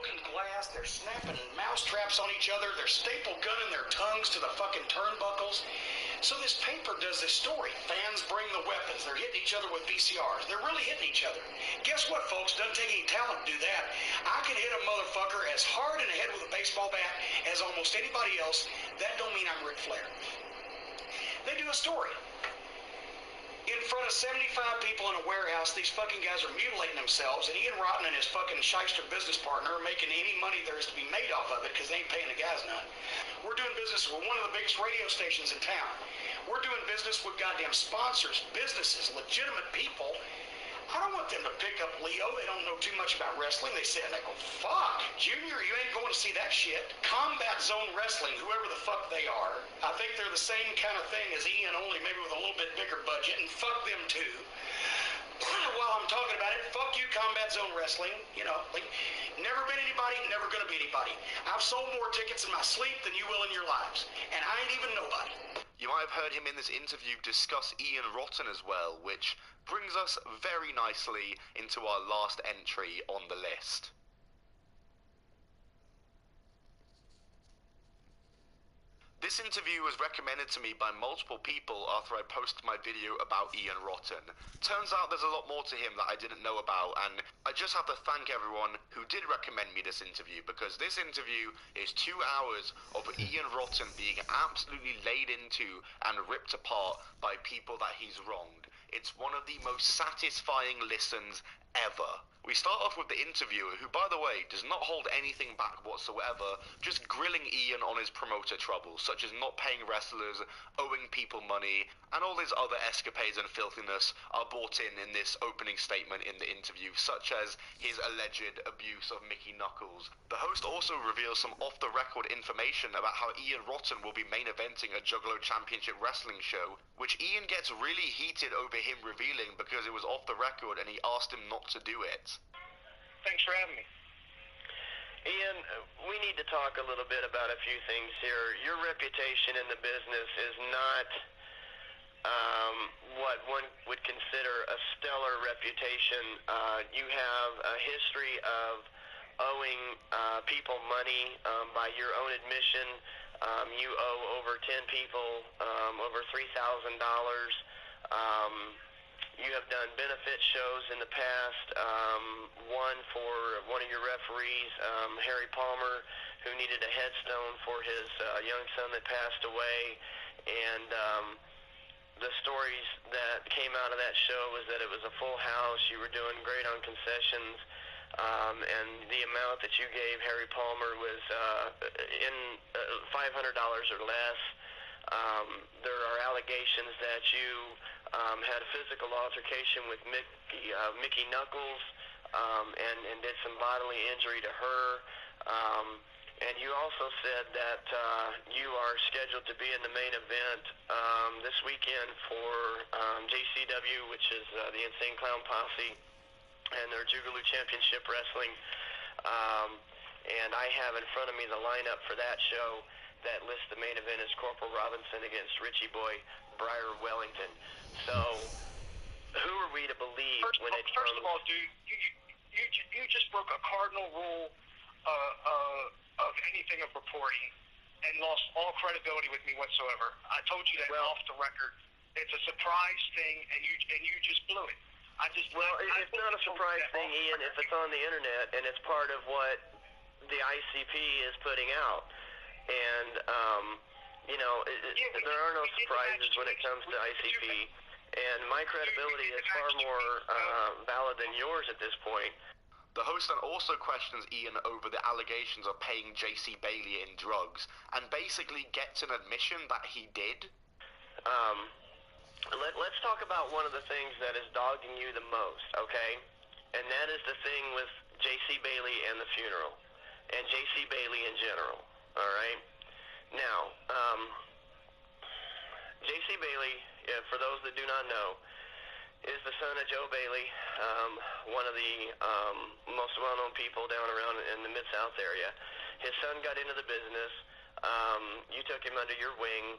broken glass, they're snapping mouse traps on each other, they're staple gunning their tongues to the fucking turnbuckles. So this paper does this story. Fans bring the weapons, they're hitting each other with VCRs, they're really hitting each other. Guess what, folks? Doesn't take any talent to do that. I can hit a motherfucker as hard in the head with a baseball bat as almost anybody else. That don't mean I'm Ric Flair. They do a story. In front of 75 people in a warehouse, these fucking guys are mutilating themselves, and Ian Rotten and his fucking shyster business partner are making any money there is to be made off of it because they ain't paying the guys none. We're doing business with one of the biggest radio stations in town. We're doing business with goddamn sponsors, businesses, legitimate people. I don't want them to pick up Leo. They don't know too much about wrestling. They sit and they go, fuck, Junior, you ain't going to see that shit. Combat Zone Wrestling, whoever the fuck they are, I think they're the same kind of thing as Ian, only maybe with a little bit bigger budget, and fuck them too. While I'm talking about it, fuck you, Combat Zone Wrestling. You know, like, never been anybody, never gonna be anybody. I've sold more tickets in my sleep than you will in your lives, and I ain't even nobody. You might have heard him in this interview discuss Ian Rotten as well, which brings us very nicely into our last entry on the list. This interview was recommended to me by multiple people after I posted my video about Ian Rotten. Turns out there's a lot more to him that I didn't know about, and I just have to thank everyone who did recommend me this interview, because this interview is 2 hours of Ian Rotten being absolutely laid into and ripped apart by people that he's wronged. It's one of the most satisfying listens ever. We start off with the interviewer, who, by the way, does not hold anything back whatsoever, just grilling Ian on his promoter troubles, such as not paying wrestlers, owing people money, and all his other escapades and filthiness are brought in this opening statement in the interview, such as his alleged abuse of Mickey Knuckles. The host also reveals some off-the-record information about how Ian Rotten will be main eventing a Juggalo Championship Wrestling show, which Ian gets really heated over him revealing because it was off the record and he asked him not to do it. Thanks for having me. Ian, we need to talk a little bit about a few things here. Your reputation in the business is not what one would consider a stellar reputation. You have a history of owing people money by your own admission. You owe over 10 people over $3,000. You have done benefit shows in the past, one for one of your referees, Harry Palmer, who needed a headstone for his young son that passed away. And the stories that came out of that show was that it was a full house, you were doing great on concessions, and the amount that you gave Harry Palmer was in $500 or less. There are allegations that you had a physical altercation with Mickey Knuckles and did some bodily injury to her. And you also said that you are scheduled to be in the main event this weekend for JCW, which is the Insane Clown Posse, and their Juggalo Championship Wrestling. And I have in front of me the lineup for that show that lists the main event as Corporal Robinson against Richie Boy Briar Wellington. So, who are we to believe when it comes... First of all, dude, you just broke a cardinal rule of anything of reporting and lost all credibility with me whatsoever. I told you that off the record. It's a surprise thing, and you just blew it. It's not a surprise thing, Ian, if it's on the internet, and it's part of what the ICP is putting out. And, there are no surprises when it comes to ICP. And my credibility is far more valid than yours at this point. The host then also questions Ian over the allegations of paying JC Bailey in drugs, and basically gets an admission that he did. Let's talk about one of the things that is dogging you the most, okay? And that is the thing with JC Bailey and the funeral, and JC Bailey in general, all right? Now, JC Bailey, for those that do not know, is the son of Joe Bailey, one of the most well-known people down around in the Mid-South area. His son got into the business. You took him under your wing.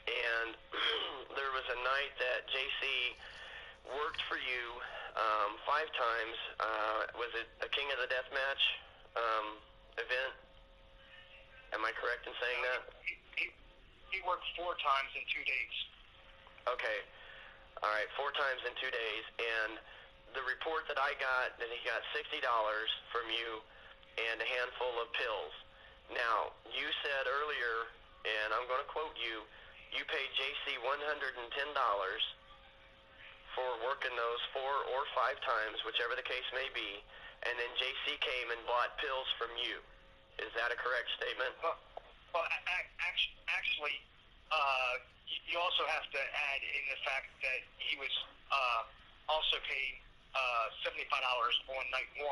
And there was a night that JC worked for you 5 times. Was it a King of the Deathmatch event? Am I correct in saying that? He worked 4 times in 2 days. Okay. All right, 4 times in 2 days. And the report that I got, that he got $60 from you and a handful of pills. Now, you said earlier, and I'm going to quote you, you paid JC $110 for working those 4 or 5 times, whichever the case may be, and then JC came and bought pills from you. Is that a correct statement? Well, actually, you also have to add in the fact that he was also paid $75 on night 1.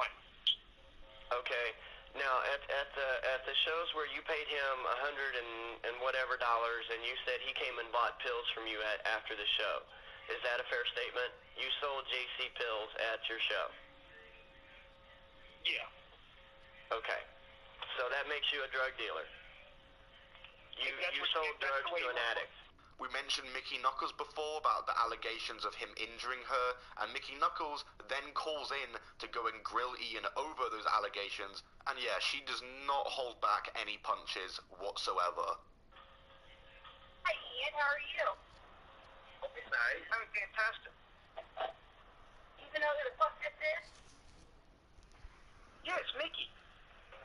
Okay. Now, at the shows where you paid him $100 and whatever dollars, and you said he came and bought pills from you after the show, is that a fair statement? You sold JC pills at your show. Yeah. Okay. So that makes you a drug dealer. You sold drugs to an addict. We mentioned Mickey Knuckles before about the allegations of him injuring her, and Mickey Knuckles then calls in to go and grill Ian over those allegations, and yeah, she does not hold back any punches whatsoever. Hi Ian, how are you? Okay, nice. I'm fantastic. Even know who the fuck this is? Yeah, it's Mickey.